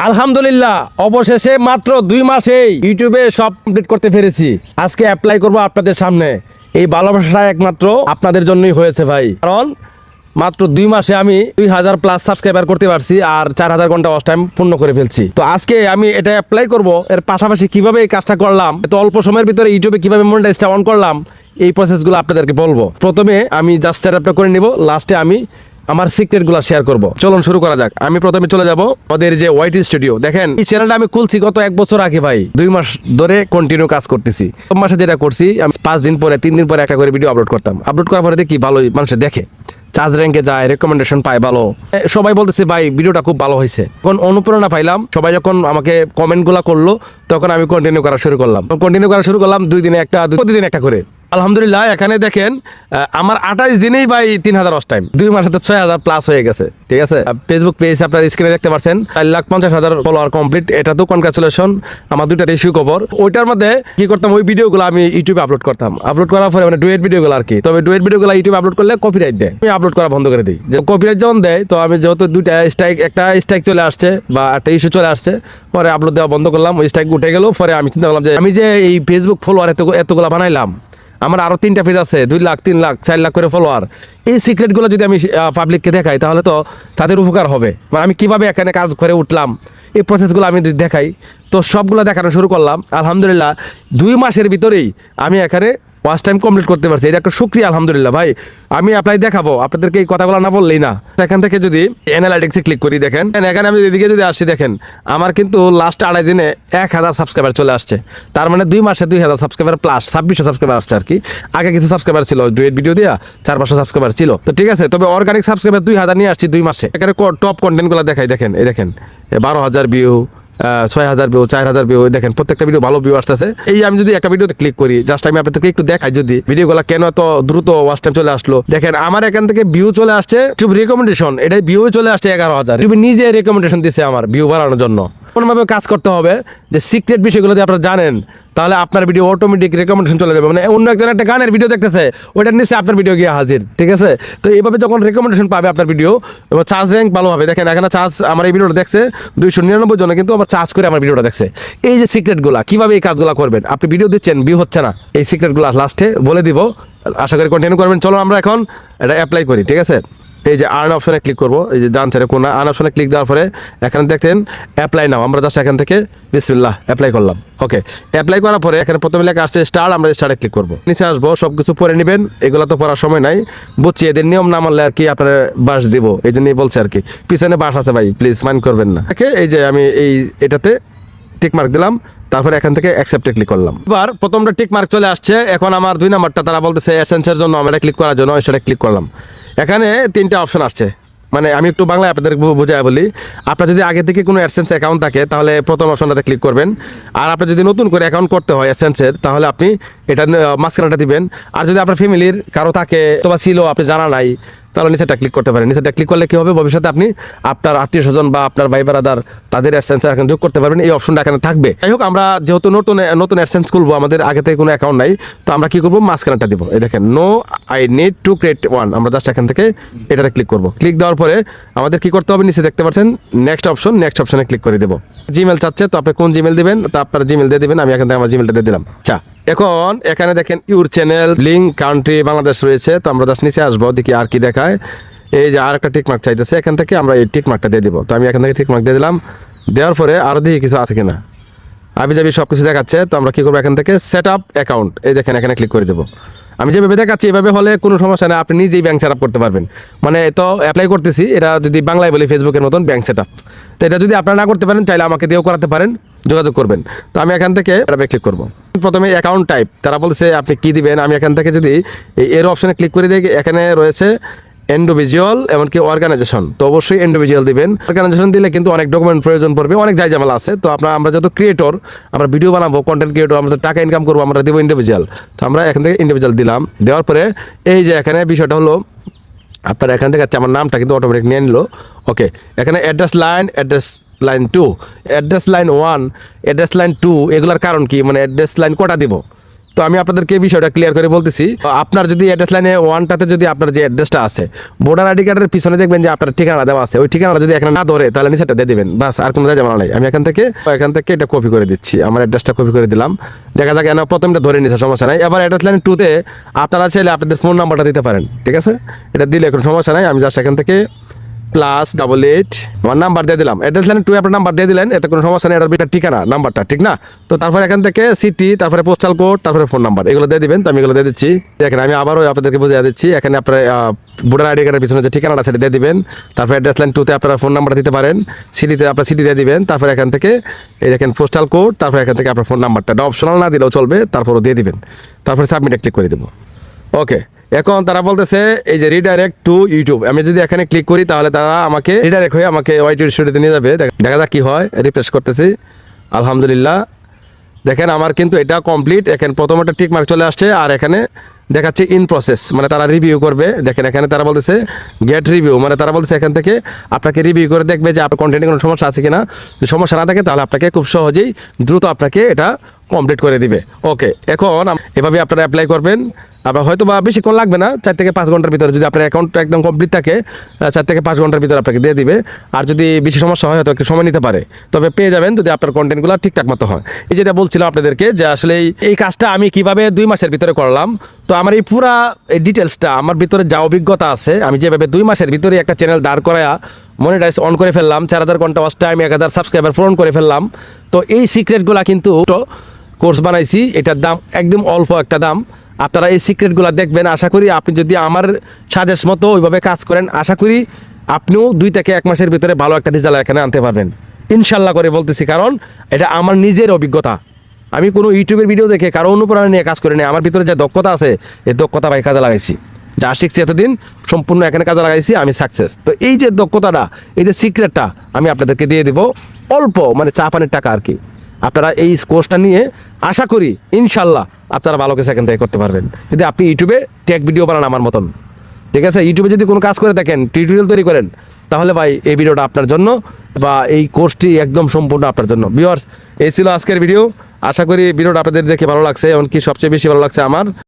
আলহামদুলিল্লাহ, অবশেষে মাত্র 2 মাসেই ইউটিউবে সব কমপ্লিট করতে পেরেছি। আজকে অ্যাপ্লাই করব আপনাদের সামনে। এই ভালোবাসা একমাত্র আপনাদের জন্যই হয়েছে ভাই, কারণ মাত্র 2 মাসে আমি 2000+ সাবস্ক্রাইবার করতে পারছি আর 4000 ঘন্টা ওয়াচ টাইম পূর্ণ করে ফেলছি। তো আজকে আমি এটা অ্যাপ্লাই করব, এর পাশাপাশি কিভাবে এই কাজটা করলাম, এত অল্প সময়ের ভিতরে ইউটিউবে কিভাবে মনিটাইজটা অন করলাম, এই প্রসেসগুলো আপনাদেরকে বলবো। প্রথমে আমি জাস্ট সেটআপটা করে নিব, লাস্টে আমি আমার সিক্রেটগুলো শেয়ার করব। চলুন শুরু করা যাক। আমি প্রথমে চলে যাব ওদের যে ওয়াইটি স্টুডিও। দেখেন, এই চ্যানেলটা আমি খুলছি গত 1 বছর আগে ভাই। 2 মাস ধরে কন্টিনিউ কাজ করতেছি। প্রথম মাসে যেটা করছি, আমি 5 দিন পরে 3 দিন পরে একটা করে ভিডিও আপলোড করতাম। আপলোড করার পরে দেখি ভালোই মানুষে দেখে, চার্জ র্যাঙ্কে যায়, রেকমেন্ডেশন পায় ভালো। সবাই বলতেছে ভাই ভিডিওটা খুব ভালো হয়েছে। তখন অনুপ্রেরণা পাইলাম, সবাই যখন আমাকে কমেন্টগুলো করলো তখন আমি কন্টিনিউ করা শুরু করলাম। 2 দিনে একটা, প্রতিদিন একটা করে। আলহামদুলিল্লাহ, এখানে দেখেন আমার 28 দিনেই ভাই 3000 ওয়াচ টাইম, 2 মাসে তো 6000+ হয়ে গেছে। ঠিক আছে, ফেসবুক পেজ আপনার স্ক্রিনে দেখতে পাচ্ছেন, 4,50,000 ফলোয়ার কমপ্লিট। এটা তো কনগ্রাচুলেশন, আমার দুইটাতেই সুখবর। ওইটার মধ্যে কি করতাম, ওই ভিডিওগুলো আমি ইউটিউবে আপলোড করতাম। আপলোড করার পরে মানে ডুয়েট ভিডিওগুলো আর কি। তবে ডুয়েট ভিডিওগুলো ইউটিউবে আপলোড করলে কপিরাইট দেয়, আমি আপলোড করা বন্ধ করে দিই। যে কপিরাইট যখন দেয়, তো আমি যেহেতু একটা স্ট্রাইক চলে আসছে বা একটা ইস্যু চলে আসছে, পরে আপলোড দেওয়া বন্ধ করলাম। ওই স্ট্রাইক উঠে গেল। পরে আমি চিন্তা করলাম যে আমি যে এই ফেসবুক ফলোয়ার এতগুলো বানাইলাম, আমার আরো 3টা পেজ আছে, 2 লাখ 3 লাখ 4 লাখ করে ফলোয়ার। এই সিক্রেটগুলো যদি আমি পাবলিককে দেখাই, তাহলে তো তাদের উপকার হবে। মানে আমি কিভাবে এখানে কাজ করে উঠলাম, এই প্রসেসগুলো আমি দেখাই। তো সবগুলো দেখানো শুরু করলাম। আলহামদুলিল্লাহ, 2 মাসের ভিতরেই আমি এখানে ওয়াচ টাইম কমপ্লিট করতে পারছি। এটা একটা শুকরিয়া আলহামদুলিল্লাহ ভাই। আমি অ্যাপ্লাই দেখাবো আপনাদেরকে, এই কথাগুলো না বললেই না। এখান থেকে যদি অ্যানালাইটিক্সে ক্লিক করি, দেখেন এখানে আমি এদিকে যদি আসি, দেখেন আমার কিন্তু লাস্ট 28 দিনে 1000 সাবস্ক্রাইবার চলে আসছে। তার মানে 2 মাসে 2000 সাবস্ক্রাইবার প্লাস 2600 সাবস্ক্রাইবার আসছে আর কি। আগে কিছু সাবস্ক্রাইবার ছিল, ডুয়েট ভিডিও দিয়া 400-500 সাবস্ক্রাইবার ছিল। তো ঠিক আছে, তবে অর্গানিক সাবস্ক্রাইবার 2000 নিয়ে আসছি 2 মাসে। এখানে টপ কন্টেন্টগুলো দেখাই, দেখেন এই দেখেন 12,000 ভিউ, 6,000 ভিউ, 4,000 ভিউ। দেখেন প্রত্যেকটা ভিডিও ভালো ভিউ আসতেছে। এই আমি যদি একটা ভিডিওতে ক্লিক করি, জাস্ট আমি আপনাদেরকে একটু দেখাই যদি ভিডিওগুলো কেন এত দ্রুত ওয়াচ টাইম চলে আসলো। দেখেন আমার এখান থেকে ভিউ চলে আসছে, ইউটিউব রিকমেন্ডেশন, এটা ভিউ চলে আসছে 11,000। ইউটিউব নিজে রিকমেন্ডেশন দিচ্ছে আমার ভিউ বাড়ানোর জন্য। কোনোভাবে কাজ করতে হবে যে সিক্রেট বিষয়গুলো যদি আপনারা জানেন, তাহলে আপনার ভিডিও অটোমেটিক রেকমেন্ডেশন চলে যাবে। মানে অন্য একজন একটা গানের ভিডিও দেখতেছে, ওইটার নিচে আপনার ভিডিও গিয়ে হাজির। ঠিক আছে, তো এইভাবে যখন রেকমেন্ডেশন পাবে আপনার ভিডিও, এবং চার্জ র্যাঙ্ক ভালো হবে। দেখেন এখানে চার্জ, আমার এই ভিডিওটা দেখছে 299 জন, কিন্তু আমার চার্জ করে আমার ভিডিওটা দেখছে। এই যে সিক্রেটগুলো, কিভাবে এই কাজগুলো করবেন, আপনি ভিডিও দিচ্ছেন ভিউ হচ্ছে না, এই সিক্রেটগুলো লাস্টে বলে দিব। আশা করি কন্টিনিউ করবেন। চলো আমরা এখন এটা অ্যাপ্লাই করি। ঠিক আছে, এই যে আর্ন অপশনে ক্লিক করবো, এই যে ডান সাইডে কোনা আর্ন অপশনে ক্লিক দেওয়ার পরে এখানে দেখেন অ্যাপ্লাই নাও। আমরা জাস্ট এখান থেকে বিসমিল্লাহ অ্যাপ্লাই করলাম। ওকে, অ্যাপ্লাই করার পরে এখানে প্রথমে লেখা আসছে স্টার্ট, আমরা স্টার্টে ক্লিক করবো। নিচে আসবো, সব কিছু পড়ে নেবেন, এগুলো তো পড়ার সময় নাই, বুঝছি এদের নিয়ম না মানলে আর কি আপনার বাস দিব, এই জন্যই বলছে আর কি। পিছনে বাস আছে ভাই, প্লিজ মাইন্ড করবেন না। ওকে, এই যে আমি এটাতে টিক মার্ক দিলাম, তারপরে এখান থেকে অ্যাকসেপ্টে ক্লিক করলাম। এবার প্রথমটা টিক মার্ক চলে আসছে। এখন আমার 2 নাম্বারটা তারা বলতেছে এসেন্সের জন্য, আমরা ক্লিক করার জন্য সেটা ক্লিক করলাম। এখানে 3টা অপশন আসছে। মানে আমি একটু বাংলায় আপনাদের বোঝায় বলি, আপনার যদি আগে থেকে কোনো অ্যাডসেন্স অ্যাকাউন্ট থাকে, তাহলে প্রথম অপশনটাতে ক্লিক করবেন। আর আপনার যদি নতুন করে অ্যাকাউন্ট করতে হয় অ্যাডসেন্সের, তাহলে আপনি এটা মাঝখানটা দিবেন। আর যদি আপনার ফ্যামিলির কারো থাকে অথবা ছিল, আপনি জানা নাই, তাহলে নিচেটা ক্লিক করতে পারেন। নিচেটা ক্লিক করলে কী হবে, ভবিষ্যতে আপনি আপনার আত্মীয় স্বজন বা আপনার ভাই ব্রাদার তাদের অ্যাডসেন্স এখন যোগ করতে পারবেন। এই অপশনটা এখানে থাকবে। যাই হোক, আমরা যেহেতু নতুন অ্যাডসেন্স খুলবো, আমাদের আগে থেকে কোনো অ্যাকাউন্ট নাই, তো আমরা কী করবো, মাঝখানটা দিব। এই দেখেন no I need to create one, আমরা জাস্ট এখান থেকে এটাতে ক্লিক করবো। ক্লিক দেওয়ার পরে আমাদের কী করতে হবে, নিচে দেখতে পাচ্ছেন নেক্সট অপশনে ক্লিক করে দেবো। জিমেল চাচ্ছে, তো আপনি কোন জিমেল দিবেন, তো আপনার জিমেল দিয়ে দিবেন। আমি এখান থেকে আমার জিমেলটা দিয়ে দিলাম। আচ্ছা, এখন এখানে দেখেন your channel link country Bangladesh রয়েছে, তো আমরা জাস্ট নিচে আসবো, দেখি আর কি দেখায়। এই যে আর একটা টিকমার্ক চাইতেছে, এখান থেকে আমরা এই টিকমার্কটা দিয়ে দিব। তো আমি এখান থেকে টিকমার্ক দিয়ে দিলাম। দেওয়ার পরে আরও দিয়ে কিছু আছে কিনা, আবি যাবি সব কিছু দেখাচ্ছে। তো আমরা কী করবো, এখান থেকে সেট আপ অ্যাকাউন্ট, এই দেখেন এখানে ক্লিক করে দেবো। আমি যেভাবে দেখাচ্ছি এভাবে হলে কোনো সমস্যা নেই, আপনি নিজেই ব্যাংক সেট আপ করতে পারবেন। মানে তো অ্যাপ্লাই করতেছি, এটা যদি বাংলায় বলি ফেসবুকের মতন ব্যাংক সেট আপ। তো এটা যদি আপনারা না করতে পারেন, চাইলে আমাকে দিয়েও করাতে পারেন, যোগাযোগ করবেন। তো আমি এখান থেকে ক্লিক করবো। প্রথমে অ্যাকাউন্ট টাইপ, তারা বলছে আপনি কী দিবেন। আমি এখান থেকে যদি এর অপশনে ক্লিক করে দিই, এখানে রয়েছে ইন্ডিভিজুয়াল এমনকি অর্গানাইজেশন, তো অবশ্যই ইন্ডিভিজুয়াল দিবেন। অর্গানাইজেশন দিলে কিন্তু অনেক ডকুমেন্ট প্রয়োজন পড়বে, অনেক ঝামেলা আছে। তো আমরা যেহেতু ক্রিয়েটর, আমরা ভিডিও বানাবো, কন্টেন্ট ক্রিয়েটর, আমরা টাকা ইনকাম করবো, আমরা দেবো ইন্ডিভিজুয়াল। তো আমরা এখান থেকে ইন্ডিভিজুয়াল দিলাম। দেওয়ার পরে এই যে এখানে বিষয়টা হলো, আপনার এখান থেকে আমার নামটা কিন্তু অটোমেটিক নিয়ে নিল। ওকে, এখানে address line 2, address line 1, address line 2, এগুলোর কারণ কি, মানে অ্যাড্রেস লাইন কটা দিব, তো আমি আপনাদেরকে এই বিষয়টা ক্লিয়ার করে বলতেছি। আপনার যদি অ্যাড্রেস লাইনে 1টাতে যদি আপনার যে অ্যাড্রেসটা আছে, ভোটার আইডি কার্ডের পিছনে দেখবেন যে আপনার ঠিকানা দেওয়া আছে, ওই ঠিকানাটা যদি এখানে না ধরে তাহলে নিচেটা দিয়ে দিবেন, বাস, আর কোনো জায়গা নাই। আমি এখান থেকে এটা কপি করে দিচ্ছি, আমার অ্যাড্রেসটা কপি করে দিলাম। দেখা যাক প্রথমটা ধরে নিচ্ছে, সমস্যা নাই। এবার অ্যাড্রেস লাইন 2তে আপনারা চাইলে আপনাদের ফোন নাম্বারটা দিতে পারেন, ঠিক আছে? এটা দিলে কোনো সমস্যা নাই। আমি জাস্ট এখান থেকে +88 আমার নাম্বার দিয়ে দিলাম। অ্যাড্রেস লাইনে 2 আপনার নাম্বার দিয়ে দিলেন, এতে কোনো সমস্যা নেই। এটার ভিতরে ঠিকানা নাম্বারটা ঠিক না? তো তারপরে এখান থেকে সিটি, তারপরে পোস্টাল কোড, তারপরে ফোন নাম্বার, এগুলো দিয়ে দিবেন। তো আমি এগুলো দিয়ে দিচ্ছি। দেখেন আমি আবারও আপনাদেরকে বুঝিয়ে দিচ্ছি। এখানে আপনার ভোটার আইডি কার্ডের পিছনে যে ঠিকানাটা সেটা দিয়ে দিবেন। তারপরে অ্যাড্রেস লাইন 2তে আপনারা ফোন নাম্বারটা দিতে পারেন, সিটিতে আপনার সিটি দিয়ে দিবেন। তারপরে এখান থেকে এই দেখেন পোস্টাল কোড, তারপরে এখান থেকে আপনার ফোন নাম্বারটা অপশনাল না দিলেও চলবে, তারপরও দিয়ে দিবেন। তারপরে সাবমিটে ক্লিক করে দেবো। ওকে, এখন তারা বলতেছে এই যে রিডাইরেক্ট টু ইউটিউব। আমি যদি এখানে ক্লিক করি তাহলে তারা আমাকে রিডাইরেক্ট হয়ে আমাকে ওয়াইটি স্টুডিওতে নিয়ে যাবে। দেখা যাক কি হয়। রিফ্রেশ করতেছি, আলহামদুলিল্লাহ। দেখেন আমার কিন্তু এটা কমপ্লিট। এখানে প্রথম একটা টিক মার্ক চলে আসছে, আর এখানে দেখাচ্ছে ইন প্রসেস, মানে তারা রিভিউ করবে। দেখেন এখানে তারা বলতেছে গেট রিভিউ, মানে তারা বলতেছে এখান থেকে আপনাকে রিভিউ করে দেখবে যে আপনার কন্টেন্টে কোনো সমস্যা আছে কিনা। যদি সমস্যা না থাকে তাহলে আপনাকে খুব সহজেই দ্রুত আপনাকে এটা কমপ্লিট করে দিবে। ওকে, এখন এভাবে আপনারা অ্যাপ্লাই করবেন। আবার হয়তো বা বেশিক্ষণ লাগবে না, 4 থেকে 5 ঘন্টার ভিতরে যদি আপনার অ্যাকাউন্টটা একদম কমপ্লিট থাকে, 4 থেকে 5 ঘন্টার ভিতরে আপনাকে দিয়ে দিবে। আর যদি বেশি সমস্যা হয় হয়তো একটু সময় নিতে পারে, তবে পেয়ে যাবেন যদি আপনার কন্টেন্টগুলো ঠিকঠাক মতো হয়। এই যেটা বলছিলাম আপনাদেরকে যে আসলে এই কাজটা আমি কিভাবে 2 মাসের ভিতরে করলাম। তো আমার এই পুরা এই ডিটেলসটা আমার ভিতরে যা অভিজ্ঞতা আছে, আমি যেভাবে 2 মাসের ভিতরে একটা চ্যানেল দাঁড় করায়া মনিটাইজ অন করে ফেললাম, 4000 ঘন্টা ওয়াচ টাইম, 1000 সাবস্ক্রাইবার পূরণ করে ফেললাম। তো এই সিক্রেটগুলো কিন্তু কোর্স বানাইছি, এটার দাম একদম অল্প একটা দাম। আপনারা এই সিক্রেটগুলো দেখবেন। আশা করি আপনি যদি আমার সাজেস্ট মতো ওইভাবে কাজ করেন, আশা করি আপনিও 2 থেকে 1 মাসের ভিতরে ভালো একটা রেজাল্ট এখানে আনতে পারবেন ইনশাল্লাহ করে বলতেছি। কারণ এটা আমার নিজের অভিজ্ঞতা। আমি কোনো ইউটিউবের ভিডিও দেখে কারো অনুপ্রেরণা নিয়ে কাজ করি না। আমার ভিতরে যে দক্ষতা আছে, এই দক্ষতা ভাই কাজে লাগাইছি। যা শিখছি এতদিন সম্পূর্ণ এখানে কাজে লাগাইছি, আমি সাকসেস। তো এই যে দক্ষতাটা, এই যে সিক্রেটটা আমি আপনাদেরকে দিয়ে দেবো অল্প, মানে চা পানির টাকা আর কি। আপনারা এই কোর্সটা নিয়ে আশা করি ইনশাল্লাহ আপনারা ভালো কিছু এখান থেকে করতে পারবেন, যদি আপনি ইউটিউবে টেক ভিডিও বানান আমার মতন, ঠিক আছে? ইউটিউবে যদি কোনো কাজ করে থাকেন, টিউটোরিয়াল তৈরি করেন, তাহলে ভাই এই ভিডিওটা আপনার জন্য, বা এই কোর্সটি একদম সম্পূর্ণ আপনার জন্য। ভিউয়ার্স, এই ছিল আজকের ভিডিও। আশা করি ভিডিওটা আপনাদের দেখে ভালো লাগছে, এমনকি সবচেয়ে বেশি ভালো লাগছে আমার।